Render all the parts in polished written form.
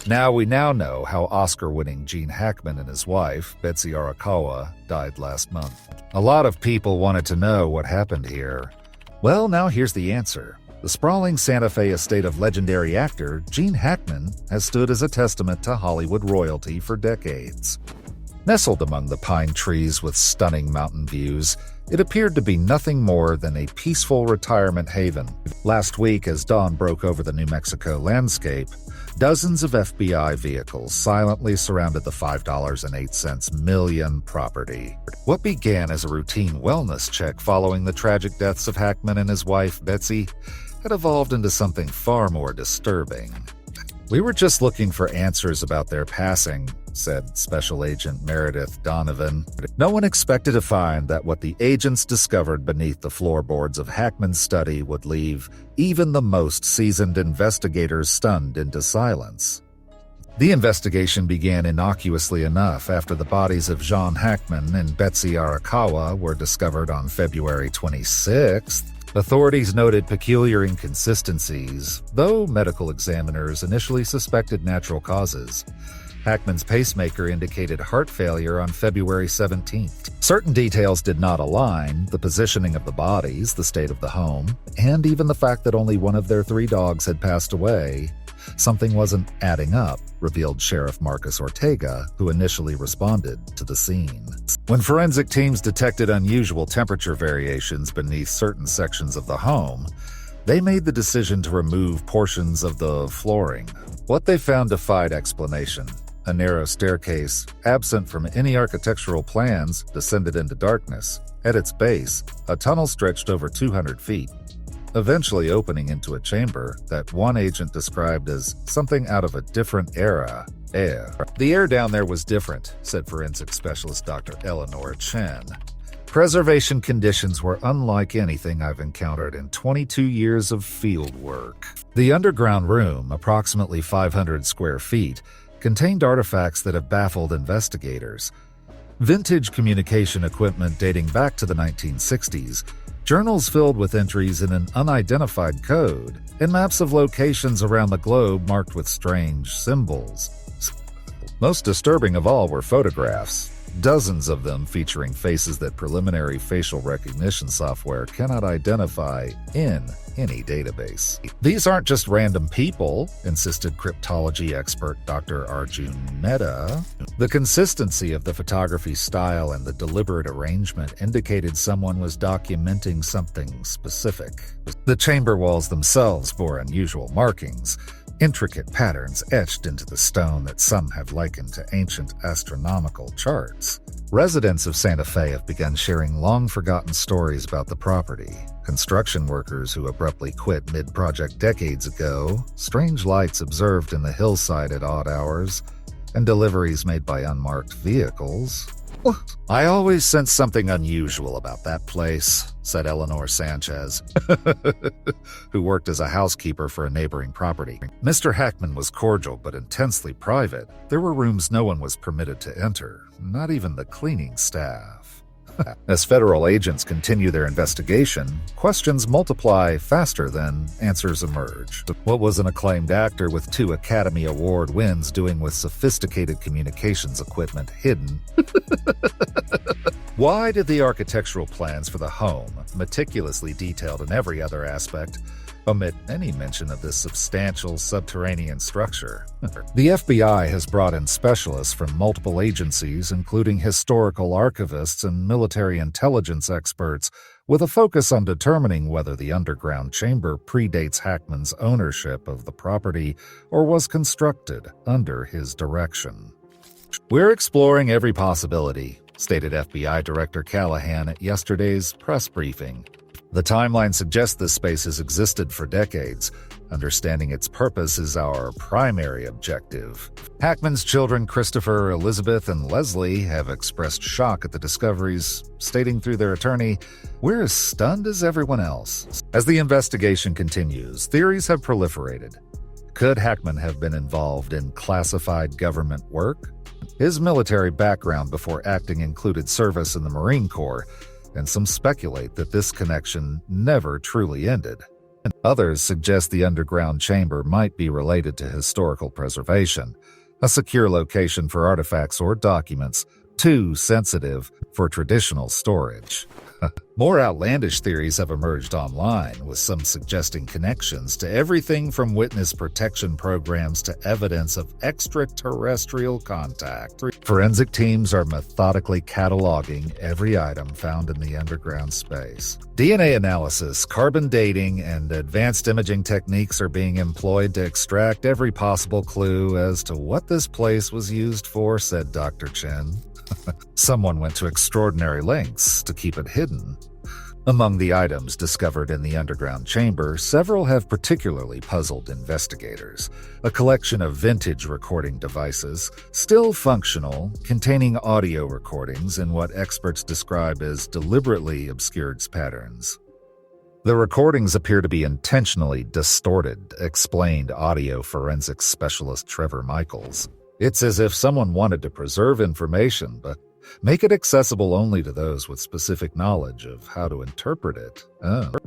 We now know how Oscar-winning Gene Hackman and his wife, Betsy Arakawa, died last month. A lot of people wanted to know what happened here. Well, now here's the answer. The sprawling Santa Fe estate of legendary actor Gene Hackman has stood as a testament to Hollywood royalty for decades. Nestled among the pine trees with stunning mountain views, it appeared to be nothing more than a peaceful retirement haven. Last week, as dawn broke over the New Mexico landscape, dozens of FBI vehicles silently surrounded the $5.08 million property. What began as a routine wellness check following the tragic deaths of Hackman and his wife, Betsy, had evolved into something far more disturbing. "We were just looking for answers about their passing," said Special Agent Meredith Donovan. No one expected to find that what the agents discovered beneath the floorboards of Hackman's study would leave even the most seasoned investigators stunned into silence. The investigation began innocuously enough after the bodies of Gene Hackman and Betsy Arakawa were discovered on February 26th. Authorities noted peculiar inconsistencies, though medical examiners initially suspected natural causes. Hackman's pacemaker indicated heart failure on February 17th. Certain details did not align: the positioning of the bodies, the state of the home, and even the fact that only one of their 3 dogs had passed away. Something wasn't adding up, revealed Sheriff Marcus Ortega, who initially responded to the scene. When forensic teams detected unusual temperature variations beneath certain sections of the home, they made the decision to remove portions of the flooring. What they found defied explanation. A narrow staircase, absent from any architectural plans, descended into darkness. At its base, a tunnel stretched over 200 feet, eventually opening into a chamber that one agent described as something out of a different era. Air. "The air down there was different," said forensic specialist Dr. Eleanor Chen. "Preservation conditions were unlike anything I've encountered in 22 years of field work." The underground room, approximately 500 square feet, contained artifacts that have baffled investigators. Vintage communication equipment dating back to the 1960s, journals filled with entries in an unidentified code, and maps of locations around the globe marked with strange symbols. Most disturbing of all were photographs, dozens of them featuring faces that preliminary facial recognition software cannot identify in any database. "These aren't just random people," insisted cryptology expert Dr. Arjun Mehta. The consistency of the photography style and the deliberate arrangement indicated someone was documenting something specific. The chamber walls themselves bore unusual markings, intricate patterns etched into the stone that some have likened to ancient astronomical charts. Residents of Santa Fe have begun sharing long-forgotten stories about the property. Construction workers who abruptly quit mid-project decades ago, strange lights observed in the hillside at odd hours, and deliveries made by unmarked vehicles. "I always sense something unusual about that place," said Eleanor Sanchez, who worked as a housekeeper for a neighboring property. "Mr. Hackman was cordial but intensely private. There were rooms no one was permitted to enter, not even the cleaning staff." As federal agents continue their investigation, questions multiply faster than answers emerge. What was an acclaimed actor with 2 Academy Award wins doing with sophisticated communications equipment hidden? Why did the architectural plans for the home, meticulously detailed in every other aspect, omit any mention of this substantial subterranean structure? The FBI has brought in specialists from multiple agencies, including historical archivists and military intelligence experts, with a focus on determining whether the underground chamber predates Hackman's ownership of the property or was constructed under his direction. "We're exploring every possibility," stated FBI Director Callahan at yesterday's press briefing. "The timeline suggests this space has existed for decades. Understanding its purpose is our primary objective." Hackman's children, Christopher, Elizabeth, and Leslie, have expressed shock at the discoveries, stating through their attorney, "We're as stunned as everyone else." As the investigation continues, theories have proliferated. Could Hackman have been involved in classified government work? His military background before acting included service in the Marine Corps, and some speculate that this connection never truly ended. Others suggest the underground chamber might be related to historical preservation, a secure location for artifacts or documents too sensitive for traditional storage. More outlandish theories have emerged online, with some suggesting connections to everything from witness protection programs to evidence of extraterrestrial contact. Forensic teams are methodically cataloging every item found in the underground space. DNA analysis, carbon dating, and advanced imaging techniques are being employed to extract every possible clue as to what this place was used for, said Dr. Chen. Someone went to extraordinary lengths to keep it hidden. Among the items discovered in the underground chamber, several have particularly puzzled investigators. A collection of vintage recording devices, still functional, containing audio recordings in what experts describe as deliberately obscured patterns. The recordings appear to be intentionally distorted, explained audio forensics specialist Trevor Michaels. It's as if someone wanted to preserve information, but make it accessible only to those with specific knowledge of how to interpret it.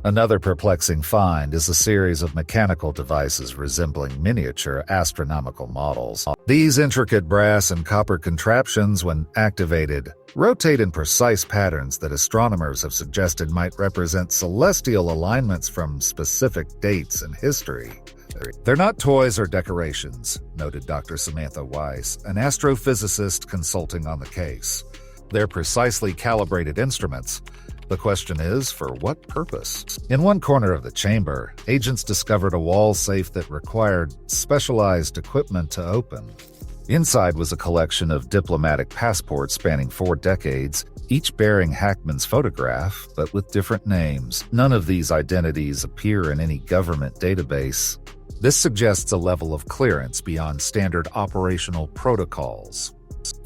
Another perplexing find is a series of mechanical devices resembling miniature astronomical models. These intricate brass and copper contraptions, when activated, rotate in precise patterns that astronomers have suggested might represent celestial alignments from specific dates in history. They're not toys or decorations, noted Dr. Samantha Weiss, an astrophysicist consulting on the case. They're precisely calibrated instruments. The question is, for what purpose? In one corner of the chamber, agents discovered a wall safe that required specialized equipment to open. Inside was a collection of diplomatic passports spanning 4 decades, each bearing Hackman's photograph, but with different names. None of these identities appear in any government database. This suggests a level of clearance beyond standard operational protocols.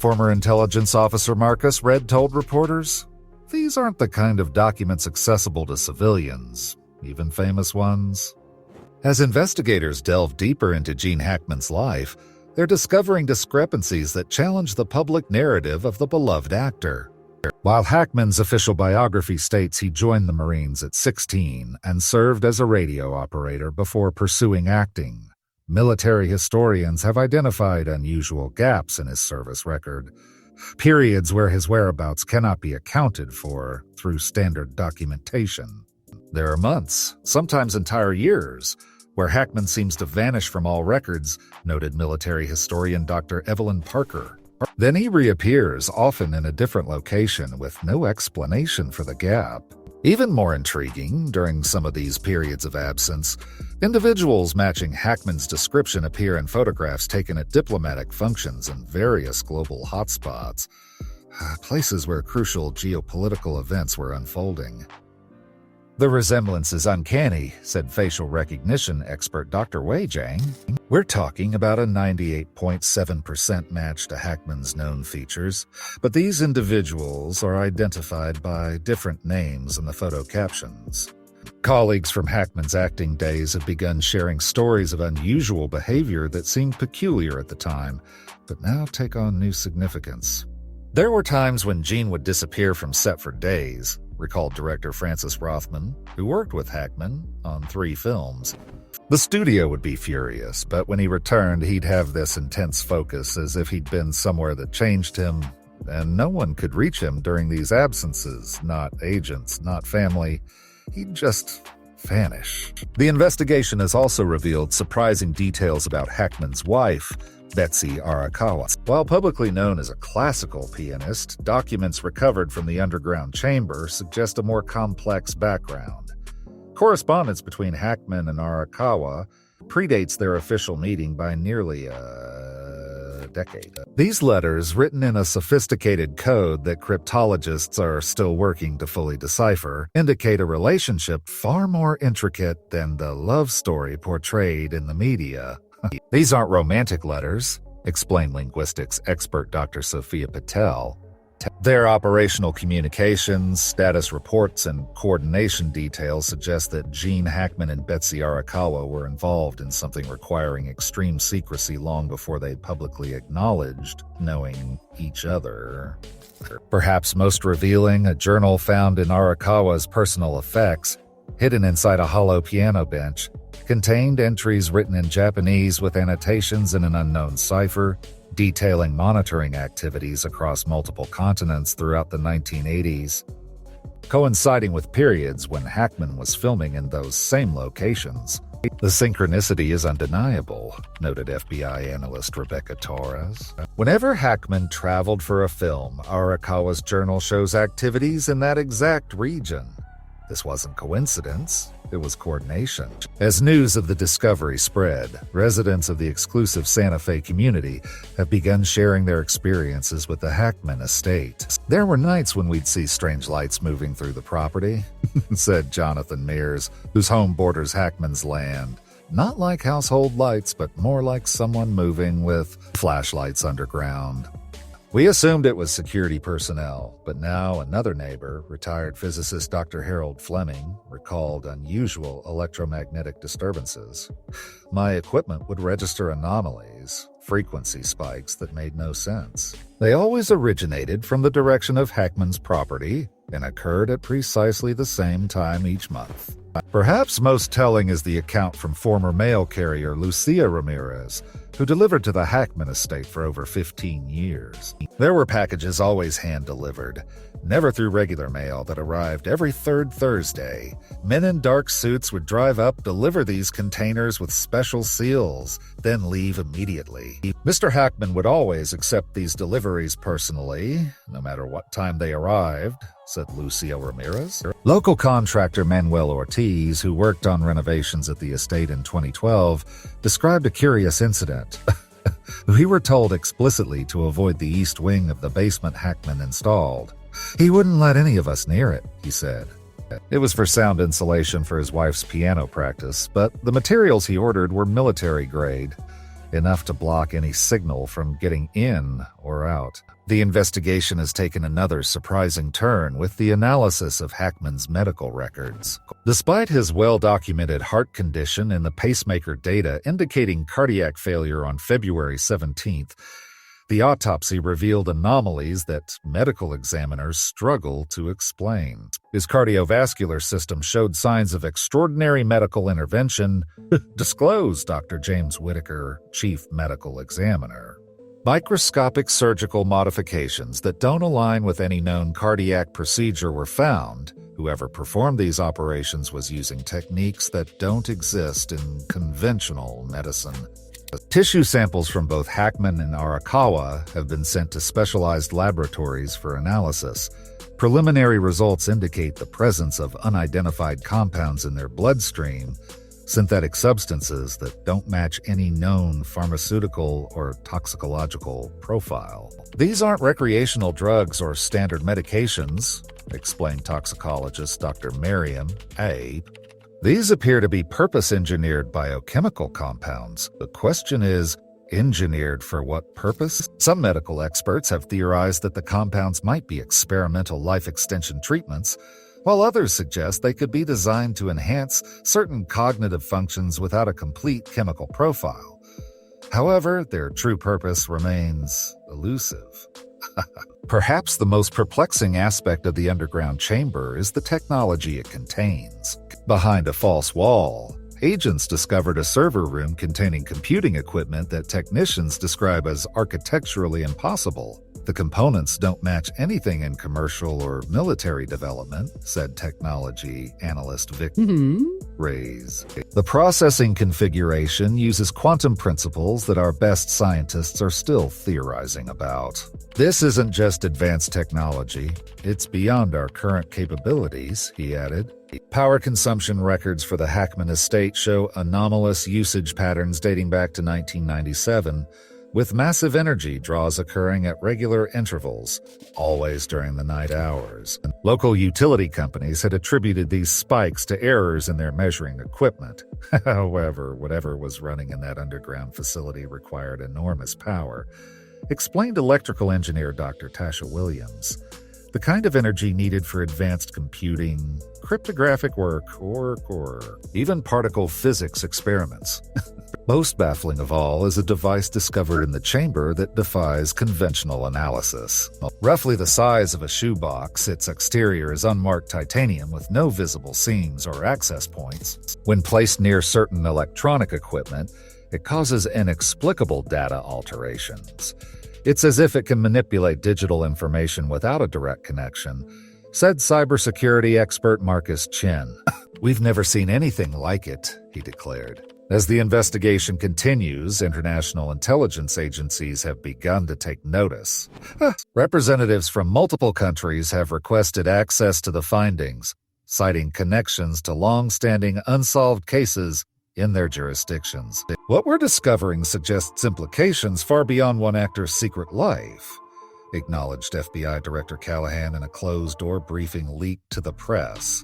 Former intelligence officer Marcus Red told reporters, "These aren't the kind of documents accessible to civilians, even famous ones." As investigators delve deeper into Gene Hackman's life, they're discovering discrepancies that challenge the public narrative of the beloved actor. While Hackman's official biography states he joined the Marines at 16 and served as a radio operator before pursuing acting, military historians have identified unusual gaps in his service record, periods where his whereabouts cannot be accounted for through standard documentation. There are months, sometimes entire years, where Hackman seems to vanish from all records, noted military historian Dr. Evelyn Parker. Then he reappears, often in a different location, with no explanation for the gap. Even more intriguing, during some of these periods of absence, individuals matching Hackman's description appear in photographs taken at diplomatic functions in various global hotspots, places where crucial geopolitical events were unfolding. The resemblance is uncanny, said facial recognition expert Dr. Wei Jiang. We're talking about a 98.7% match to Hackman's known features, but these individuals are identified by different names in the photo captions. Colleagues from Hackman's acting days have begun sharing stories of unusual behavior that seemed peculiar at the time, but now take on new significance. There were times when Gene would disappear from set for days, recalled director Francis Rothman, who worked with Hackman on 3 films. The studio would be furious, but when he returned, he'd have this intense focus as if he'd been somewhere that changed him, and no one could reach him during these absences, not agents, not family. He'd just vanish. The investigation has also revealed surprising details about Hackman's wife, Betsy Arakawa. While publicly known as a classical pianist, documents recovered from the underground chamber suggest a more complex background. Correspondence between Hackman and Arakawa predates their official meeting by nearly a decade. These letters, written in a sophisticated code that cryptologists are still working to fully decipher, indicate a relationship far more intricate than the love story portrayed in the media. These aren't romantic letters, explained linguistics expert Dr. Sophia Patel. Their operational communications, status reports, and coordination details suggest that Gene Hackman and Betsy Arakawa were involved in something requiring extreme secrecy long before they publicly acknowledged knowing each other. Perhaps most revealing, a journal found in Arakawa's personal effects Hidden inside a hollow piano bench, contained entries written in Japanese with annotations in an unknown cipher, detailing monitoring activities across multiple continents throughout the 1980s, coinciding with periods when Hackman was filming in those same locations. The synchronicity is undeniable, noted FBI analyst Rebecca Torres. Whenever Hackman traveled for a film, Arakawa's journal shows activities in that exact region. This wasn't coincidence, it was coordination. As news of the discovery spread, residents of the exclusive Santa Fe community have begun sharing their experiences with the Hackman estate. There were nights when we'd see strange lights moving through the property, said Jonathan Mears, whose home borders Hackman's land. Not like household lights, but more like someone moving with flashlights underground. We assumed it was security personnel, but now another neighbor, retired physicist Dr. Harold Fleming, recalled unusual electromagnetic disturbances. My equipment would register anomalies, frequency spikes that made no sense. They always originated from the direction of Hackman's property and occurred at precisely the same time each month. Perhaps most telling is the account from former mail carrier Lucia Ramirez, who delivered to the Hackman estate for over 15 years. There were packages always hand-delivered, never through regular mail, that arrived every third Thursday. Men in dark suits would drive up, deliver these containers with special seals, then leave immediately. Mr. Hackman would always accept these deliveries personally, no matter what time they arrived, said Lucio Ramirez. Local contractor Manuel Ortiz, who worked on renovations at the estate in 2012, described a curious incident. We were told explicitly to avoid the east wing of the basement Hackman installed. He wouldn't let any of us near it, he said. It was for sound insulation for his wife's piano practice, but the materials he ordered were military grade, enough to block any signal from getting in or out. The investigation has taken another surprising turn with the analysis of Hackman's medical records. Despite his well-documented heart condition and the pacemaker data indicating cardiac failure on February 17th, the autopsy revealed anomalies that medical examiners struggle to explain. His cardiovascular system showed signs of extraordinary medical intervention, disclosed Dr. James Whitaker, chief medical examiner. Microscopic surgical modifications that don't align with any known cardiac procedure were found. Whoever performed these operations was using techniques that don't exist in conventional medicine. Tissue samples from both Hackman and Arakawa have been sent to specialized laboratories for analysis. Preliminary results indicate the presence of unidentified compounds in their bloodstream, synthetic substances that don't match any known pharmaceutical or toxicological profile. These aren't recreational drugs or standard medications, explained toxicologist Dr. Mariam Abe. These appear to be purpose-engineered biochemical compounds. The question is, engineered for what purpose? Some medical experts have theorized that the compounds might be experimental life extension treatments, while others suggest they could be designed to enhance certain cognitive functions without a complete chemical profile. However, their true purpose remains elusive. Perhaps the most perplexing aspect of the underground chamber is the technology it contains. Behind a false wall, agents discovered a server room containing computing equipment that technicians describe as architecturally impossible. The components don't match anything in commercial or military development, said technology analyst Vic Reyes. The processing configuration uses quantum principles that our best scientists are still theorizing about. This isn't just advanced technology, it's beyond our current capabilities, he added. Power consumption records for the Hackman estate show anomalous usage patterns dating back to 1997, with massive energy draws occurring at regular intervals, always during the night hours. Local utility companies had attributed these spikes to errors in their measuring equipment. However, whatever was running in that underground facility required enormous power, explained electrical engineer Dr. Tasha Williams. The kind of energy needed for advanced computing, cryptographic work, or even particle physics experiments. Most baffling of all is a device discovered in the chamber that defies conventional analysis. Roughly the size of a shoebox, its exterior is unmarked titanium with no visible seams or access points. When placed near certain electronic equipment, it causes inexplicable data alterations. It's as if it can manipulate digital information without a direct connection, said cybersecurity expert Marcus Chen. "We've never seen anything like it," he declared. As the investigation continues, international intelligence agencies have begun to take notice. Representatives from multiple countries have requested access to the findings, citing connections to long-standing unsolved cases in their jurisdictions. What we're discovering suggests implications far beyond one actor's secret life, acknowledged FBI Director Callahan in a closed-door briefing leaked to the press.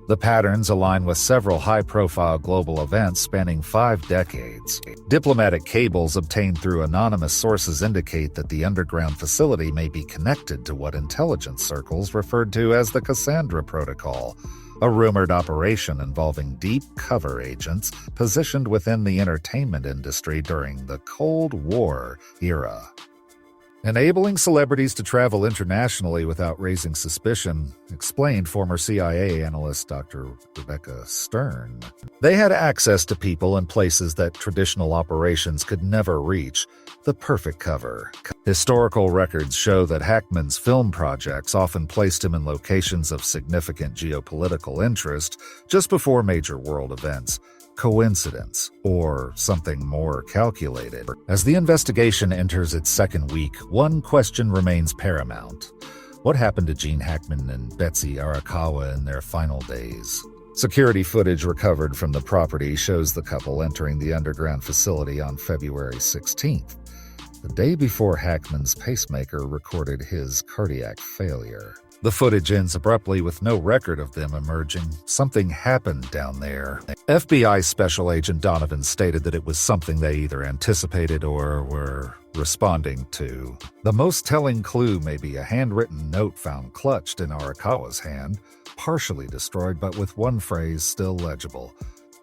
The patterns align with several high-profile global events spanning 5 decades. Diplomatic cables obtained through anonymous sources indicate that the underground facility may be connected to what intelligence circles referred to as the Cassandra Protocol, a rumored operation involving deep cover agents positioned within the entertainment industry during the Cold War era. Enabling celebrities to travel internationally without raising suspicion, explained former CIA analyst Dr. Rebecca Stern. They had access to people and places that traditional operations could never reach. The perfect cover. Historical records show that Hackman's film projects often placed him in locations of significant geopolitical interest just before major world events. Coincidence, or something more calculated? As the investigation enters its second week, one question remains paramount. What happened to Gene Hackman and Betsy Arakawa in their final days? Security footage recovered from the property shows the couple entering the underground facility on February 16th, the day before Hackman's pacemaker recorded his cardiac failure. The footage ends abruptly with no record of them emerging. Something happened down there. FBI Special Agent Donovan stated that it was something they either anticipated or were responding to. The most telling clue may be a handwritten note found clutched in Arakawa's hand, partially destroyed but with one phrase still legible.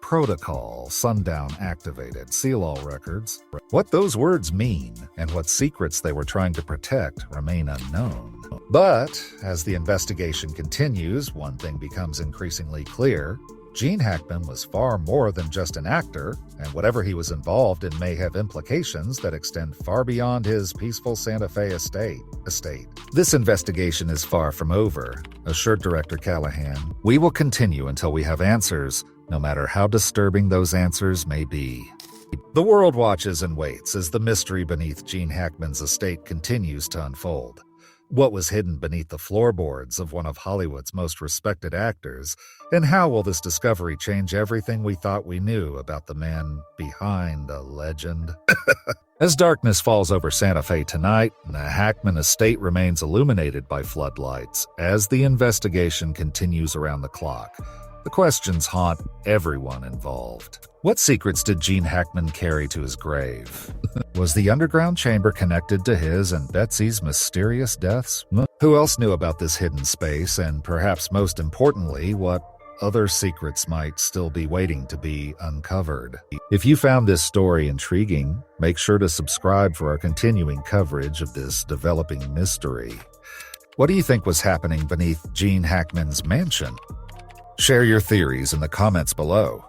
Protocol, sundown activated, seal all records. What those words mean and what secrets they were trying to protect remain unknown. But as the investigation continues, one thing becomes increasingly clear. Gene Hackman was far more than just an actor, and whatever he was involved in may have implications that extend far beyond his peaceful Santa Fe estate. This investigation is far from over, assured Director Callahan. We will continue until we have answers, no matter how disturbing those answers may be. The world watches and waits as the mystery beneath Gene Hackman's estate continues to unfold. What was hidden beneath the floorboards of one of Hollywood's most respected actors, and how will this discovery change everything we thought we knew about the man behind the legend? As darkness falls over Santa Fe tonight, the Hackman estate remains illuminated by floodlights as the investigation continues around the clock. The questions haunt everyone involved. What secrets did Gene Hackman carry to his grave? Was the underground chamber connected to his and Betsy's mysterious deaths? Who else knew about this hidden space, and perhaps most importantly, what other secrets might still be waiting to be uncovered? If you found this story intriguing, make sure to subscribe for our continuing coverage of this developing mystery. What do you think was happening beneath Gene Hackman's mansion? Share your theories in the comments below.